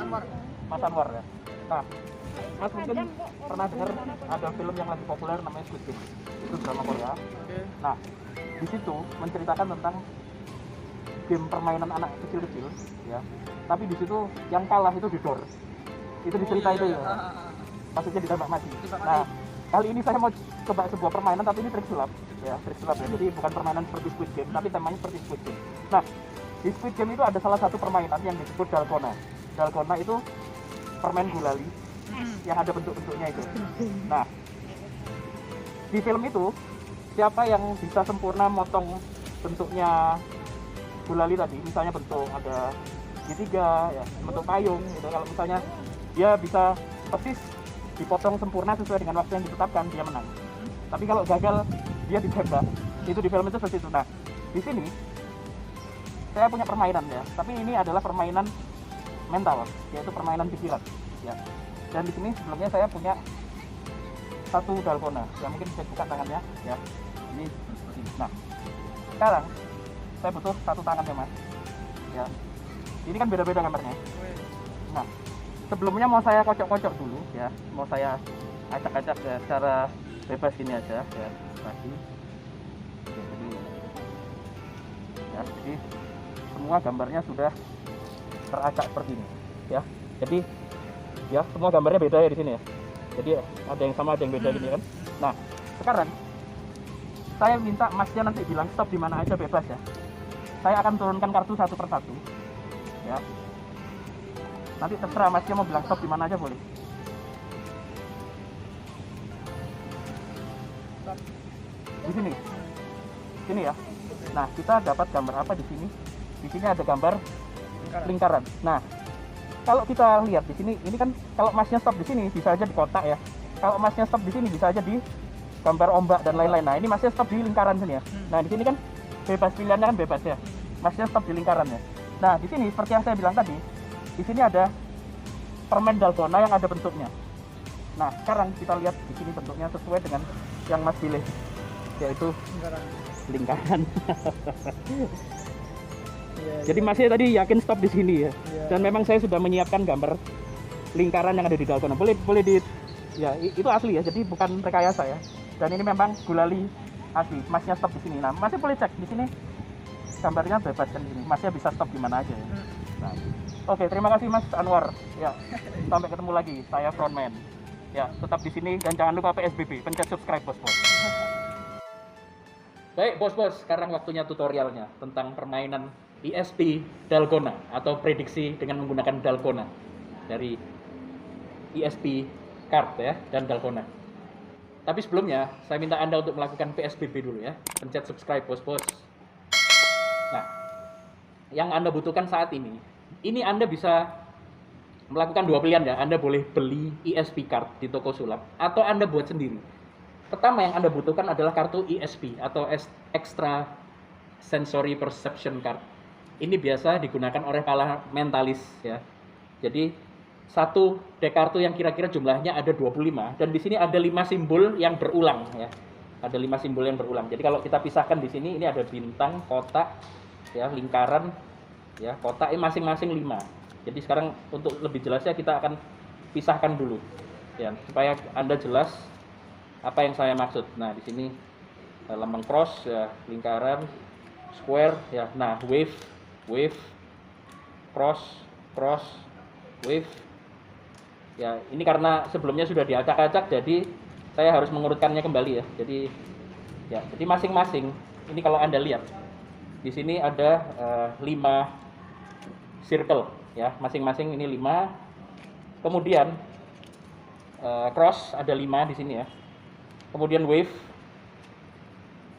Mas Anwar ya. Nah, Mas mungkin pernah dengar ada film yang lagi populer namanya Squid Game. Itu drama Korea. Nah, di situ menceritakan tentang game permainan anak kecil-kecil ya. Tapi di situ yang kalah itu didor. Itu dicerita itu ya. Maksudnya ditembak mati. Nah, kali ini saya mau coba sebuah permainan tapi ini trik sulap ya, trik sulap ya. Jadi bukan permainan seperti Squid Game, tapi temanya seperti Squid Game. Nah, di Squid Game itu ada salah satu permainan yang disebut dalgona. Dalgona itu permen gulali yang ada bentuk-bentuknya itu. Nah, di film itu siapa yang bisa sempurna motong bentuknya gulali tadi, misalnya bentuk ada segitiga ya, bentuk payung gitu. Kalau misalnya dia bisa persis dipotong sempurna sesuai dengan waktu yang ditetapkan, dia menang. Tapi kalau gagal, dia ditembak. Itu di film itu seperti itu. Nah, di sini saya punya permainan ya, tapi ini adalah permainan mental, yaitu permainan pikiran ya. Dan di sini sebelumnya saya punya satu dalgona yang mungkin bisa buka tangannya ya. Ini seperti ini. Nah, sekarang saya butuh satu tangan ya Mas ya. Ini kan beda-beda gambarnya. Nah, sebelumnya mau saya kocok-kocok dulu ya, mau saya acak-acak ya secara bebas gini aja ya, lagi. Oke, jadi semua gambarnya sudah teracak seperti ini ya. Jadi ya semua gambarnya beda ya di sini ya. Jadi ada yang sama, ada yang beda gini kan. Nah, sekarang saya minta Masnya nanti bilang stop di mana aja, bebas ya. Saya akan turunkan kartu satu persatu ya. Nanti terserah Masnya mau bilang stop di mana aja boleh. Di sini. Sini ya. Nah, kita dapat gambar apa di sini? Di sini ada gambar lingkaran. Nah, kalau kita lihat di sini, ini kan kalau Masnya stop di sini bisa aja di kotak ya. Kalau Masnya stop di sini bisa aja di gambar ombak dan lain-lain. Nah, ini Masnya stop di lingkaran sini ya. Nah, di sini kan bebas, pilihannya kan bebas ya. Masnya stop di lingkarannya. Nah, di sini seperti yang saya bilang tadi, di sini ada permen dalgona yang ada bentuknya. Nah, sekarang kita lihat di sini bentuknya sesuai dengan yang Mas pilih, yaitu lingkaran. Jadi Masnya tadi yakin stop di sini ya. Dan memang saya sudah menyiapkan gambar lingkaran yang ada di dalgona. Boleh di ya, itu asli ya. Jadi bukan rekayasa ya. Dan ini memang gulali asli. Masnya stop di sini. Nah, Masnya boleh cek di sini gambarnya bebas kan di sini. Masnya bisa stop di mana aja ya. Nah, oke, terima kasih Mas Anwar. Ya, sampai ketemu lagi. Saya Frontman. Ya, tetap di sini dan jangan lupa PSBB, pencet subscribe bos-bos. Baik bos-bos, sekarang waktunya tutorialnya tentang permainan ESP Dalgona atau prediksi dengan menggunakan Dalgona dari ESP card ya dan Dalgona. Tapi sebelumnya saya minta Anda untuk melakukan PSBB dulu ya, pencet subscribe bos-bos. Nah, yang Anda butuhkan saat ini Anda bisa melakukan dua pilihan ya. Anda boleh beli ESP card di toko sulap atau Anda buat sendiri. Pertama yang Anda butuhkan adalah kartu ESP atau Extra Sensory Perception Card. Ini biasa digunakan oleh para mentalis ya. Jadi satu dek kartu yang kira-kira jumlahnya ada 25 dan di sini ada 5 simbol yang berulang ya. Ada 5 simbol yang berulang. Jadi kalau kita pisahkan di sini ini ada bintang, kotak, ya, lingkaran, ya, kotak ini masing-masing 5. Jadi sekarang untuk lebih jelasnya kita akan pisahkan dulu ya supaya Anda jelas apa yang saya maksud. Nah, di sini lambang cross ya, lingkaran, square ya. Nah, wave, cross, wave. Ya, ini karena sebelumnya sudah diacak-acak jadi saya harus mengurutkannya kembali ya. Jadi masing-masing ini kalau Anda lihat di sini ada 5 circle ya, masing-masing ini 5. Kemudian cross ada 5 di sini ya. Kemudian wave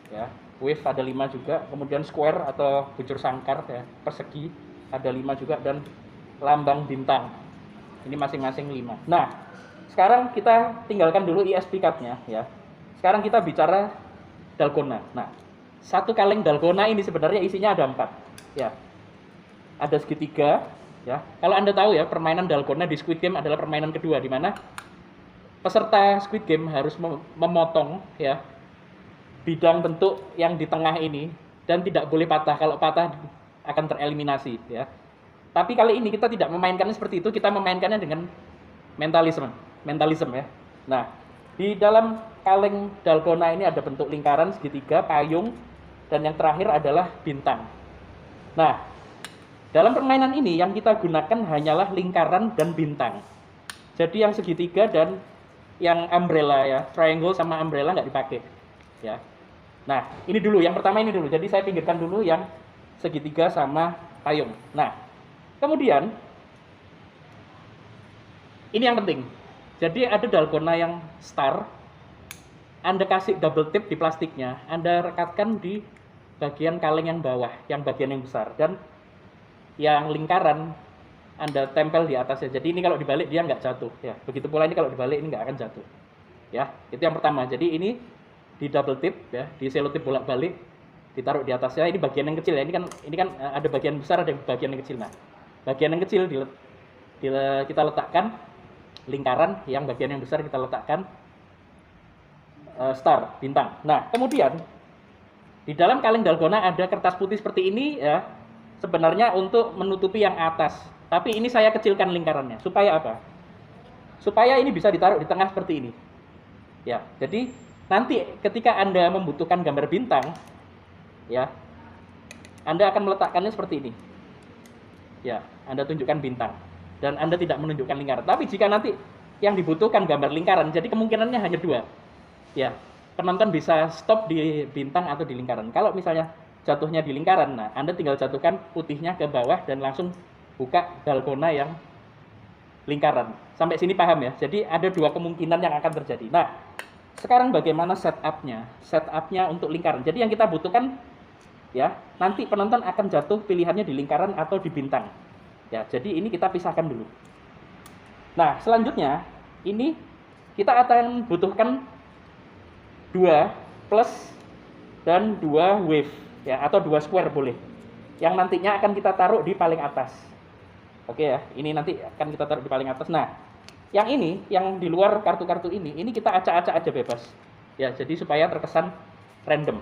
ya, wave ada 5 juga. Kemudian square atau bujur sangkar ya, persegi ada 5 juga, dan lambang bintang ini masing-masing 5. Nah, sekarang kita tinggalkan dulu ESP card-nya ya. Sekarang kita bicara dalgona. Nah, satu kaleng dalgona ini sebenarnya isinya ada 4 ya. Ada segitiga ya. Kalau Anda tahu ya, permainan dalgona di Squid Game adalah permainan kedua di mana peserta Squid Game harus memotong ya bidang bentuk yang di tengah ini dan tidak boleh patah. Kalau patah akan tereliminasi ya. Tapi kali ini kita tidak memainkannya seperti itu, kita memainkannya dengan mentalisme ya. Nah, di dalam kaleng dalgona ini ada bentuk lingkaran, segitiga, payung, dan yang terakhir adalah bintang. Nah, dalam permainan ini yang kita gunakan hanyalah lingkaran dan bintang. Jadi yang segitiga dan yang umbrella ya, triangle sama umbrella nggak dipakai ya. Nah, ini dulu, yang pertama ini dulu. Jadi saya pinggirkan dulu yang segitiga sama payung. Nah, kemudian ini yang penting. Jadi ada dalgona yang star, Anda kasih double tip di plastiknya, Anda rekatkan di bagian kaleng yang bawah, yang bagian yang besar, dan yang lingkaran Anda tempel di atasnya. Jadi ini kalau dibalik dia nggak jatuh ya. Begitu pula ini kalau dibalik ini nggak akan jatuh. Ya, itu yang pertama. Jadi ini di double tip ya, di selotip bolak-balik, ditaruh di atasnya. Ini bagian yang kecil ya. Ini kan ada bagian besar, ada bagian yang kecil. Nah, bagian yang kecil kita letakkan lingkaran, yang bagian yang besar kita letakkan star, bintang. Nah, kemudian di dalam kaleng dalgona ada kertas putih seperti ini ya. Sebenarnya untuk menutupi yang atas. Tapi ini saya kecilkan lingkarannya. Supaya apa? Supaya ini bisa ditaruh di tengah seperti ini. Ya, jadi nanti ketika Anda membutuhkan gambar bintang, ya, Anda akan meletakkannya seperti ini. Ya, Anda tunjukkan bintang. Dan Anda tidak menunjukkan lingkaran. Tapi jika nanti yang dibutuhkan gambar lingkaran, jadi kemungkinannya hanya dua. Ya, penonton bisa stop di bintang atau di lingkaran. Kalau misalnya jatuhnya di lingkaran, nah Anda tinggal jatuhkan putihnya ke bawah dan langsung buka dalgona yang lingkaran. Sampai sini paham ya? Jadi ada dua kemungkinan yang akan terjadi. Nah, sekarang bagaimana setupnya? Setupnya untuk lingkaran. Jadi yang kita butuhkan ya, nanti penonton akan jatuh pilihannya di lingkaran atau di bintang. Ya, jadi ini kita pisahkan dulu. Nah, selanjutnya ini kita akan butuhkan 2 plus dan 2 wave ya, atau 2 square boleh. Yang nantinya akan kita taruh di paling atas. Oke ya, ini nanti akan kita taruh di paling atas. Nah, yang ini, yang di luar kartu-kartu ini kita acak-acak aja bebas. Ya, jadi supaya terkesan random.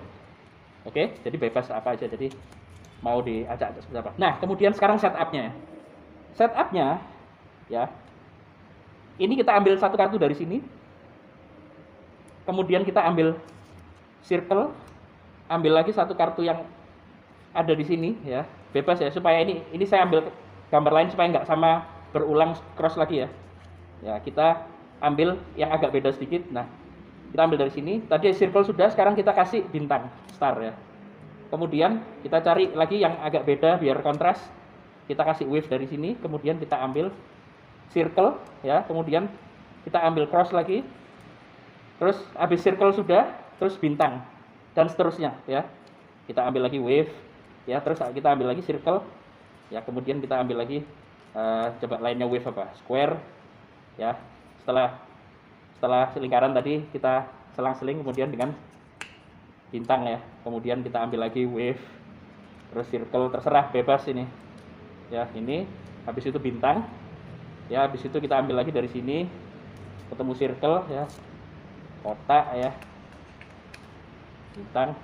Oke, jadi bebas apa aja. Jadi mau diacak-acak seperti apa. Nah, kemudian sekarang setupnya. Setupnya, ya. Ini kita ambil satu kartu dari sini. Kemudian kita ambil circle, ambil lagi satu kartu yang ada di sini, ya. Bebas ya, supaya ini saya ambil gambar lain supaya nggak sama berulang cross lagi ya. Ya, kita ambil yang agak beda sedikit. Nah, kita ambil dari sini. Tadi circle sudah, sekarang kita kasih bintang, star ya. Kemudian kita cari lagi yang agak beda biar kontras. Kita kasih wave dari sini, kemudian kita ambil circle ya, kemudian kita ambil cross lagi. Terus habis circle sudah, terus bintang dan seterusnya ya. Kita ambil lagi wave ya, terus kita ambil lagi circle. Ya, kemudian kita ambil lagi coba lainnya wave apa? Square. Ya. Setelah lingkaran tadi kita selang-seling kemudian dengan bintang ya. Kemudian kita ambil lagi wave. Terus circle, terserah bebas ini. Ya, ini habis itu bintang. Ya, habis itu kita ambil lagi dari sini ketemu circle ya. Kotak ya. Bintang.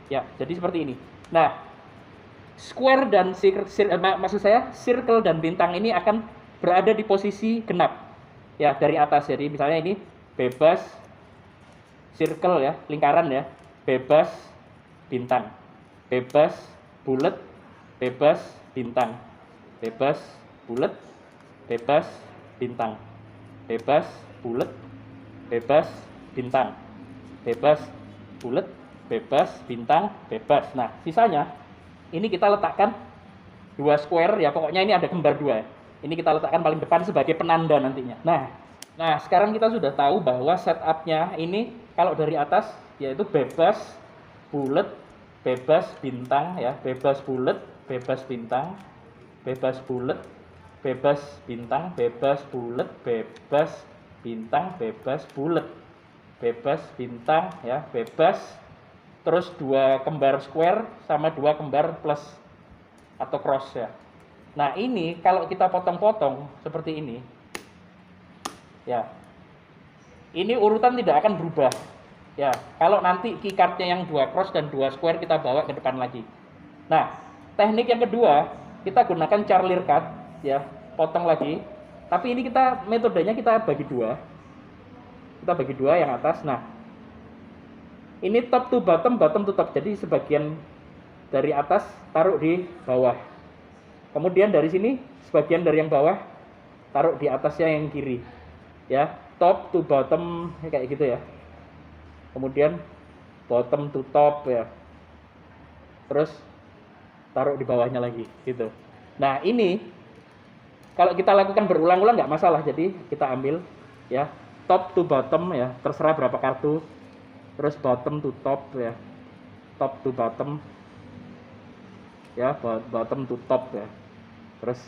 Ya, jadi seperti ini. Nah, square dan maksud saya circle dan bintang ini akan berada di posisi genap ya, dari atas. Jadi misalnya ini bebas circle ya, lingkaran ya, bebas bintang, bebas bulat, bebas bintang, bebas bulat, bebas bintang, bebas bulat, bebas bintang, bebas bulat, bebas bintang, bebas. Nah, sisanya ini kita letakkan 2 square ya, pokoknya ini ada kembar 2. Ini kita letakkan paling depan sebagai penanda nantinya. Nah, sekarang kita sudah tahu bahwa setupnya ini kalau dari atas yaitu bebas bulat, bebas bintang ya, bebas bulat, bebas bintang, bebas bulat, bebas bintang, bebas bulat, bebas bintang, bebas bulat, bebas bintang ya, bebas. Terus 2 kembar square sama 2 kembar plus atau cross ya. Nah, ini kalau kita potong-potong seperti ini ya, ini urutan tidak akan berubah ya. Kalau nanti keycardnya yang 2 cross dan 2 square kita bawa ke depan lagi. Nah, teknik yang kedua kita gunakan Charlier cut ya, potong lagi. Tapi ini kita metodenya kita bagi dua. Kita bagi dua yang atas. Nah, ini top to bottom, bottom to top. Jadi sebagian dari atas taruh di bawah. Kemudian dari sini sebagian dari yang bawah taruh di atasnya yang kiri. Ya, top to bottom kayak gitu ya. Kemudian bottom to top ya. Terus taruh di bawahnya lagi gitu. Nah, ini kalau kita lakukan berulang-ulang nggak masalah. Jadi kita ambil ya, top to bottom ya, terserah berapa kartu. Terus bottom to top ya, top to bottom ya, bottom to top ya, terus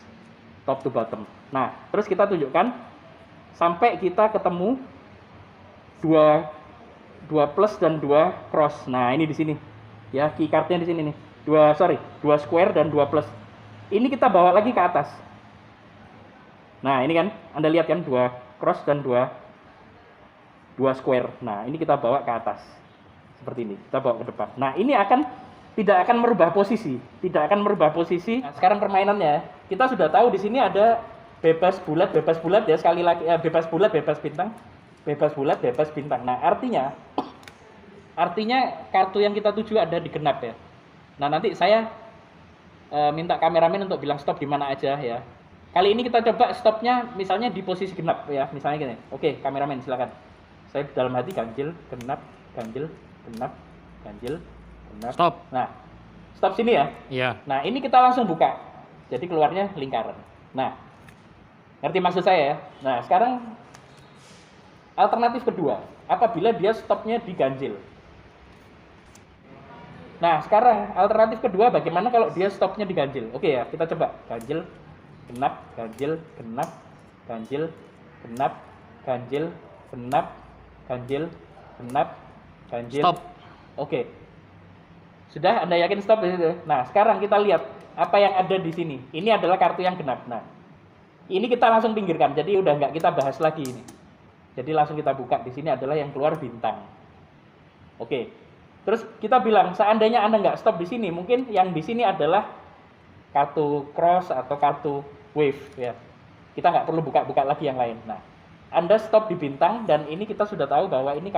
top to bottom. Nah, terus kita tunjukkan sampai kita ketemu dua plus dan dua cross. Nah, ini di sini ya, key cardnya di sini nih, dua square dan dua plus. Ini kita bawa lagi ke atas. Nah, ini kan Anda lihat kan, dua cross dan dua square. Nah, ini kita bawa ke atas seperti ini, kita bawa ke depan. Nah, ini tidak akan merubah posisi, Nah, sekarang permainannya, kita sudah tahu di sini ada bebas bulat ya, sekali lagi ya, bebas bulat, bebas bintang, bebas bulat, bebas bintang. Nah, artinya kartu yang kita tuju ada di genap ya. Nah, nanti saya minta kameramen untuk bilang stop di mana aja ya. Kali ini kita coba stopnya misalnya di posisi genap ya, misalnya gini. Oke, kameramen silakan. Saya dalam hati ganjil, genap, ganjil, genap, ganjil, genap. Stop. Nah, stop sini ya. Iya. Nah, ini kita langsung buka. Jadi keluarnya lingkaran. Nah, ngerti maksud saya ya? Nah, sekarang alternatif kedua, apabila dia stopnya di ganjil. Nah, sekarang alternatif kedua bagaimana kalau dia stopnya di ganjil? Oke ya, kita coba. Ganjil, genap, ganjil, genap, ganjil, genap, ganjil, genap, ganjil, genap, ganjil. Stop. Oke. Sudah, Anda yakin stop di situ? Nah, sekarang kita lihat apa yang ada di sini. Ini adalah kartu yang genap. Nah, ini kita langsung pinggirkan. Jadi udah nggak kita bahas lagi ini. Jadi langsung kita buka. Di sini adalah yang keluar bintang. Oke. Terus kita bilang, seandainya Anda nggak stop di sini, mungkin yang di sini adalah kartu cross atau kartu wave ya. Kita nggak perlu buka-buka lagi yang lain. Nah, Anda stop di bintang dan ini kita sudah tahu bahwa ini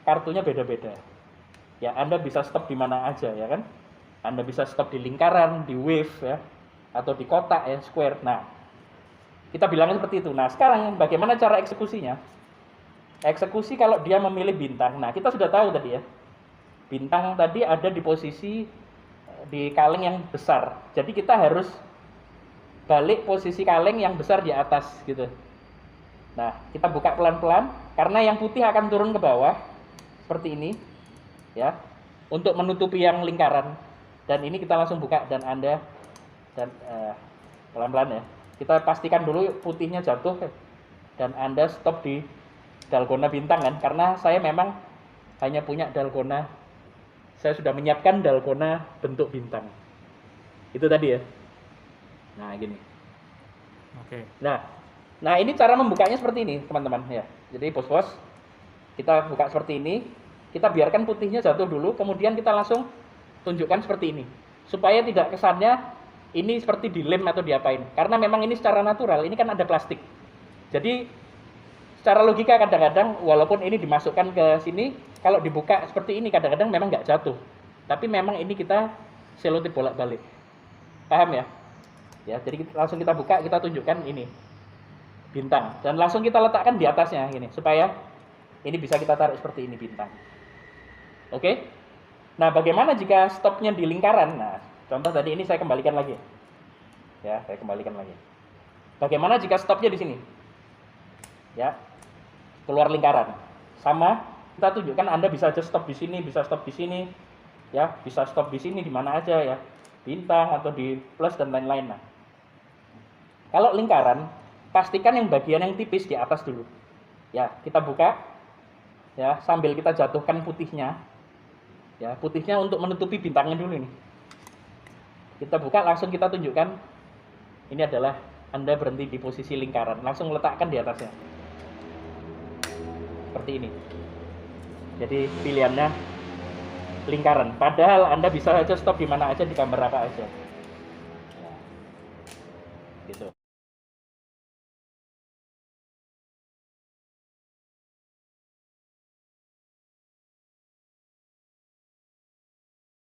kartunya beda-beda. Ya, Anda bisa stop di mana aja ya kan? Anda bisa stop di lingkaran, di wave ya, atau di kotak ya, square. Nah, kita bilangnya seperti itu. Nah, sekarang bagaimana cara eksekusinya? Eksekusi kalau dia memilih bintang. Nah, kita sudah tahu tadi ya. Bintang tadi ada di posisi di kaleng yang besar. Jadi kita harus balik posisi kaleng yang besar di atas gitu. Nah, kita buka pelan-pelan karena yang putih akan turun ke bawah seperti ini ya, untuk menutupi yang lingkaran. Dan ini kita langsung buka dan Anda pelan-pelan ya. Kita pastikan dulu putihnya jatuh dan Anda stop di dalgona bintang kan, karena saya memang hanya punya dalgona. Saya sudah menyiapkan dalgona bentuk bintang. Itu tadi ya. Nah, gini. Oke. Nah, ini cara membukanya seperti ini, teman-teman ya. Jadi bos-bos, kita buka seperti ini, kita biarkan putihnya jatuh dulu, kemudian kita langsung tunjukkan seperti ini. Supaya tidak kesannya ini seperti dilem atau diapain. Karena memang ini secara natural, ini kan ada plastik. Jadi secara logika kadang-kadang walaupun ini dimasukkan ke sini, kalau dibuka seperti ini kadang-kadang memang nggak jatuh. Tapi memang ini kita selotip bolak-balik. Paham ya? Ya, jadi langsung kita buka, kita tunjukkan ini bintang dan langsung kita letakkan di atasnya gini supaya ini bisa kita taruh seperti ini bintang. Oke? Nah, bagaimana jika stopnya di lingkaran? Nah, contoh tadi ini saya kembalikan lagi. Ya, saya kembalikan lagi. Bagaimana jika stopnya di sini? Ya, keluar lingkaran. Sama, kita tunjukkan Anda bisa aja stop di sini, bisa stop di sini, ya, bisa stop di sini di mana aja ya, bintang atau di plus dan lain-lain. Nah, kalau lingkaran, pastikan yang bagian yang tipis di atas dulu. Ya, kita buka, ya, sambil kita jatuhkan putihnya, ya, putihnya untuk menutupi bintangnya dulu nih. Kita buka, langsung kita tunjukkan, ini adalah Anda berhenti di posisi lingkaran, langsung letakkan di atasnya. Seperti ini. Jadi pilihannya lingkaran. Padahal Anda bisa aja stop di mana aja, di gambar apa aja.